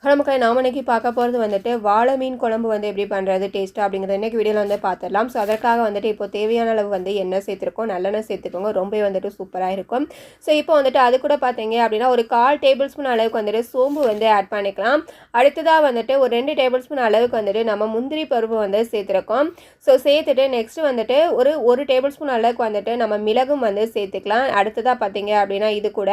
நமக்கு நாம இன்னைக்கு பார்க்க போகிறது வந்துட்டு வாழை மீன் குழம்பு வந்து எப்படி பண்ணுறது டேஸ்ட்டாக அப்படிங்கிறத இன்றைக்கி வீடியோவில் வந்து பார்த்துடலாம். ஸோ அதற்காக வந்துட்டு இப்போ தேவையான அளவு வந்து எண்ணெய் சேர்த்துருக்கோம், நல்லெண்ணெய் சேர்த்துக்கோங்க, ரொம்ப வந்துட்டு சூப்பராக இருக்கும். ஸோ இப்போ வந்துட்டு அது கூட பார்த்தீங்க அப்படின்னா ஒரு 1/4 டேபிள் ஸ்பூன் அளவுக்கு வந்துட்டு சோம்பு வந்து ஆட் பண்ணிக்கலாம். அடுத்ததாக வந்துட்டு ஒரு 2 டேபிள் ஸ்பூன் அளவுக்கு வந்துட்டு நம்ம முந்திரி பருப்பு வந்து சேர்த்துருக்கோம். ஸோ சேர்த்துட்டு நெக்ஸ்ட்டு வந்துட்டு ஒரு டேபிள் ஸ்பூன் அளவுக்கு வந்துட்டு நம்ம மிளகும் வந்து சேர்த்துக்கலாம். அடுத்ததாக பார்த்தீங்க அப்படின்னா இது கூட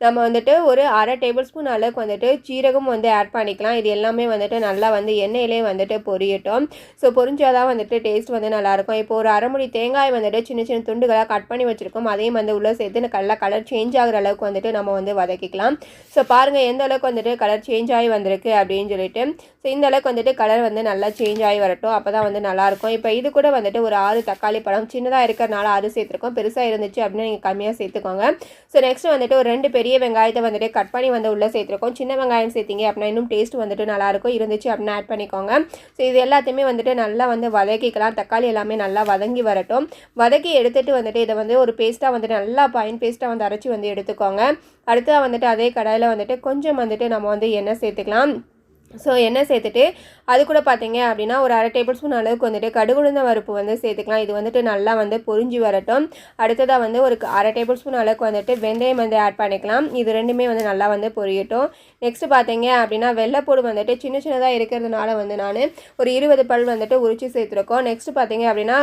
நம்ம வந்துட்டு ஒரு 1/2 டேபிள் ஸ்பூன் அளவுக்கு வந்துட்டு சீரகம் வந்து ஆட் பண்ணிக்கலாம். இது எல்லாமே வந்துட்டு நல்லா வந்து எண்ணெயிலே வந்துட்டு பொரியட்டும். ஸோ பொரிஞ்சாதான் வந்துட்டு டேஸ்ட் வந்து நல்லாயிருக்கும். இப்போ ஒரு 1/2 முடி தேங்காய் வந்துட்டு சின்ன சின்ன துண்டுகளாக கட் பண்ணி வச்சுருக்கோம், அதையும் வந்து உள்ளே சேர்த்து கலர் சேஞ்ச் ஆகிற அளவுக்கு வந்துட்டு நம்ம வந்து வதக்கிக்கலாம். ஸோ பாருங்கள் எந்த அளவுக்கு வந்துட்டு கலர் சேஞ்ச் ஆகி வந்திருக்கு அப்படின்னு சொல்லிட்டு. ஸோ இந்த அளவுக்கு வந்துட்டு கலர் வந்து நல்லா சேஞ்ச் ஆகி வரட்டும், அப்போ தான் வந்து நல்லாயிருக்கும். இப்போ இது கூட வந்துட்டு ஒரு 6 தக்காளி பழம் சின்னதாக இருக்கிறனால 6 சேர்த்துருக்கோம், பெருசாக இருந்துச்சு அப்படின்னா நீங்கள் கம்மியாக சேர்த்துக்கோங்க. ஸோ நெக்ஸ்ட் வந்துட்டு ஒரு 2 பெரிய வெங்காயத்தை வந்துட்டு கட் பண்ணி வந்து உள்ளே சேர்த்துருக்கோம். சின்ன வெங்காயம் சேர்த்திங்க அப்படின்னா இன்னும் டேஸ்ட் வந்துட்டு நல்லாயிருக்கும், இருந்துச்சு அப்படின்னா ஆட் பண்ணிக்கோங்க. ஸோ இது எல்லாத்தையுமே வந்துட்டு நல்லா வந்து வதக்கிக்கலாம். தக்காளி எல்லாமே நல்லா வதங்கி வரட்டும். வதக்கி எடுத்துகிட்டு வந்துட்டு இதை வந்து ஒரு பேஸ்ட்டாக வந்துட்டு நல்லா ஃபைன் பேஸ்ட்டாக வந்து அரைச்சி வந்து எடுத்துக்கோங்க. அடுத்ததாக வந்துட்டு அதே கடாயில் வந்துட்டு கொஞ்சம் வந்துட்டு நம்ம வந்து எண்ணெய் சேர்த்துக்கலாம். ஸோ எண்ணெய் சேர்த்துட்டு அது கூட பார்த்தீங்க அப்படின்னா ஒரு 1/2 டேபிள் ஸ்பூன் அளவுக்கு வந்துட்டு கடுகு உளுந்த பருப்பு வந்து சேர்த்துக்கலாம். இது வந்துட்டு நல்லா வந்து பொரிஞ்சு வரட்டும். அடுத்ததாக வந்து ஒரு 1/2 டேபிள் ஸ்பூன் அளவுக்கு வந்துட்டு வெந்தயம் வந்து ஆட் பண்ணிக்கலாம். இது ரெண்டுமே வந்து நல்லா வந்து பொரியட்டும். நெக்ஸ்ட்டு பார்த்தீங்க அப்படின்னா வெள்ளைப்பூடு வந்துட்டு சின்ன சின்னதாக இருக்கிறதுனால வந்து நான் ஒரு 20 பல் வந்துட்டு உரிச்சு சேர்த்துருக்கோம். நெக்ஸ்ட்டு பார்த்தீங்க அப்படின்னா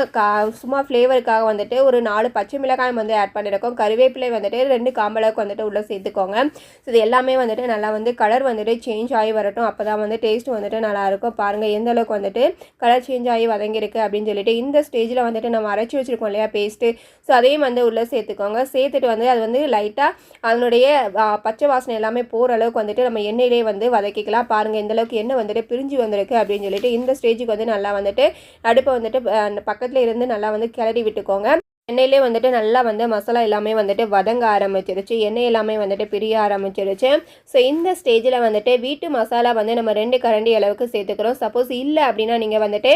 சும்மா ஃப்ளேவருக்காக வந்துட்டு ஒரு 4 பச்சை மிளகாய் வந்து ஆட் பண்ணியிருக்கோம். கருவேப்பிலை வந்துட்டு 2 காம்பளவுக்கு வந்துட்டு உள்ளே சேர்த்துக்கோங்க. ஸோ இது எல்லாமே வந்துட்டு நல்லா வந்து கலர் வந்துட்டு சேஞ்ச் ஆகி வரட்டும், அப்போ தான் வந்து டேஸ்ட் வந்துட்டு நல்லாயிருக்கும். பாருங்கள் எந்த அளவுக்கு வந்துட்டு கலர் சேஞ்ச் ஆகி வதங்கியிருக்கு அப்படின்னு சொல்லிட்டு. இந்த ஸ்டேஜில் வந்துட்டு நம்ம அரைச்சி வச்சுருக்கோம் இல்லையா பேஸ்ட்டு, ஸோ அதையும் வந்து உள்ளே சேர்த்துக்கோங்க. சேர்த்துட்டு வந்து அது வந்து லைட்டாக அதனுடைய பச்சை வாசனை எல்லாமே போகிற அளவுக்கு வந்துட்டு நம்ம எண்ணெயிலே வந்து வதக்கிக்கலாம். பாருங்கள் எந்த அளவுக்கு எண்ணெய் வந்துட்டு பிரிஞ்சு வந்திருக்கு அப்படின்னு சொல்லிட்டு. இந்த ஸ்டேஜுக்கு வந்து நல்லா வந்துட்டு அடுப்பை வந்துட்டு பக்கத்தில் இருந்து நல்லா வந்து கிளறி விட்டுக்கோங்க. எண்ணெயிலே வந்துட்டு நல்லா வந்து மசாலா எல்லாமே வந்துட்டு வதங்க ஆரம்பிச்சிருச்சு, எண்ணெய் எல்லாமே வந்துட்டு பிரிய ஆரம்பிச்சிருச்சு. ஸோ இந்த ஸ்டேஜில் வந்துட்டு வீட்டு மசாலா வந்து நம்ம 2 கரண்டி அளவுக்கு சேர்த்துக்கிறோம். சப்போஸ் இல்லை அப்படின்னா நீங்கள் வந்துட்டு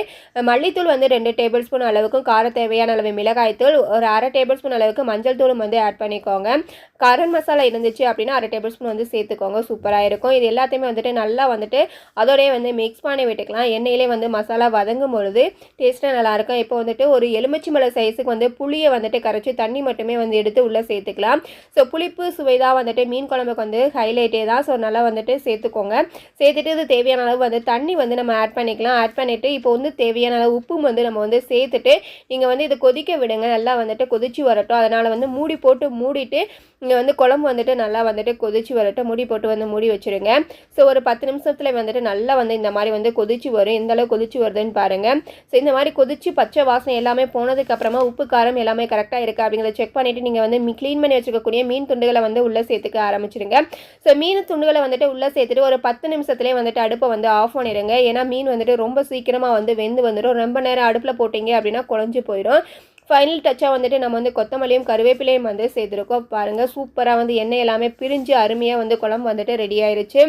மல்லித்தூள் வந்து 2 டேபிள் ஸ்பூன் அளவுக்கும், கார தேவையான அளவு மிளகாய்த்தூள், ஒரு 1/2 டேபிள் ஸ்பூன் அளவுக்கு மஞ்சள் தூளும் வந்து ஆட் பண்ணிக்கோங்க. கரம் மசாலா இருந்துச்சு அப்படின்னா 1/2 டேபிள் ஸ்பூன் வந்து சேர்த்துக்கோங்க, சூப்பராக இருக்கும். இது எல்லாத்தையுமே வந்துட்டு நல்லா வந்துட்டு அதோடய வந்து மிக்ஸ் பண்ணி விட்டுக்கலாம். எண்ணெயிலே வந்து மசாலா வதங்கும் பொழுது டேஸ்ட்டாக நல்லாயிருக்கும். இப்போ வந்துட்டு ஒரு எலுமிச்சம்பழ சைஸுக்கு வந்து புளியை வந்துட்டு கரைச்சி தண்ணி மட்டுமே வந்து எடுத்து உள்ளே சேர்த்துக்கலாம். ஸோ புளிப்பு சுவை தான் வந்துட்டு மீன் குழம்புக்கு வந்து ஹைலைட்டே தான். ஸோ நல்லா வந்துட்டு சேர்த்துக்கோங்க. சேர்த்துட்டு இது தேவையான அளவு வந்து தண்ணி வந்து நம்ம ஆட் பண்ணிக்கலாம். ஆட் பண்ணிவிட்டு இப்போ வந்து தேவையான அளவு உப்பும் வந்து நம்ம வந்து சேர்த்துட்டு நீங்கள் வந்து இதை கொதிக்க விடுங்க. நல்லா வந்துட்டு கொதிச்சு வரட்டும். அதனால் வந்து மூடிட்டு இங்கே வந்து குழம்பு வந்துட்டு நல்லா வந்துட்டு கொதிச்சு வரட்டும். மூடி போட்டு வந்து மூடி வச்சுருங்க. ஸோ ஒரு 10 நிமிஷத்தில் வந்துட்டு நல்லா வந்து இந்த மாதிரி வந்து கொதிச்சு வரும். எந்த அளவு கொதிச்சு வருதுன்னு பாருங்கள். ஸோ இந்த மாதிரி கொதிச்சு பச்சை வாசனை எல்லாமே போனதுக்கப்புறமா உப்பு காரம் எல்லாமே கரெக்டாக இருக்குது அப்படிங்கிறத செக் பண்ணிவிட்டு நீங்கள் வந்து க்ளீன் பண்ணி வச்சுக்கக்கூடிய மீன் துண்டுகளை வந்து உள்ளே சேர்த்துக்க ஆரம்பிச்சிருங்க. ஸோ மீன் துண்டுகளை வந்துட்டு உள்ளே சேர்த்துட்டு ஒரு 10 நிமிஷத்துலேயே வந்துட்டு அடுப்பை வந்து ஆஃப் பண்ணிடுங்க. ஏன்னா மீன் வந்துட்டு ரொம்ப சீக்கிரமாக வந்து வெந்து வந்துடும். ரொம்ப நேரம் அடுப்பில் போட்டிங்க அப்படின்னா குழஞ்சி போயிடும். ஃபைனல் டச்சாக வந்துட்டு நம்ம வந்து கொத்தமல்லியும் கருவேப்பிலையும் வந்து சேர்த்துருக்கோம். பாருங்கள் சூப்பராக வந்து எண்ணெய் எல்லாமே பிரிஞ்சு அருமையாக வந்து குழம்பு வந்துட்டு ரெடி ஆயிடுச்சு.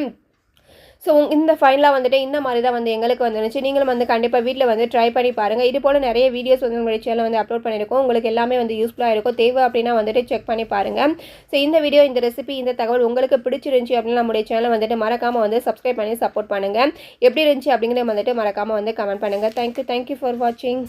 ஸோ இந்த ஃபைனலாக வந்துட்டு இந்த மாதிரி தான் வந்து எங்களுக்கு வந்துருந்துச்சு. நீங்களும் வந்து கண்டிப்பாக வீட்டில் வந்து ட்ரை பண்ணி பாருங்கள். இது போல் நிறைய வீடியோஸ் வந்து உங்களுடைய சேனல் வந்து அப்லோட் பண்ணியிருக்கோம். உங்களுக்கு எல்லாமே வந்து யூஸ்ஃபுல்லாக இருக்கும். தேவை அப்படின்னா வந்துட்டு செக் பண்ணி பாருங்கள். ஸோ இந்த வீடியோ, இந்த ரெசிபி, இந்த தகவல் உங்களுக்கு பிடிச்சிருந்துச்சி அப்படின்னா நம்முடைய சேனலை வந்துட்டு மறக்காமல் வந்து சப்ஸ்கிரைப் பண்ணி சப்போர்ட் பண்ணுங்கள். எப்படி இருந்துச்சு அப்படிங்கிறத வந்துட்டு மறக்காமல் வந்து கமெண்ட் பண்ணுங்கள். தேங்க்யூ ஃபார் வாட்சிங்.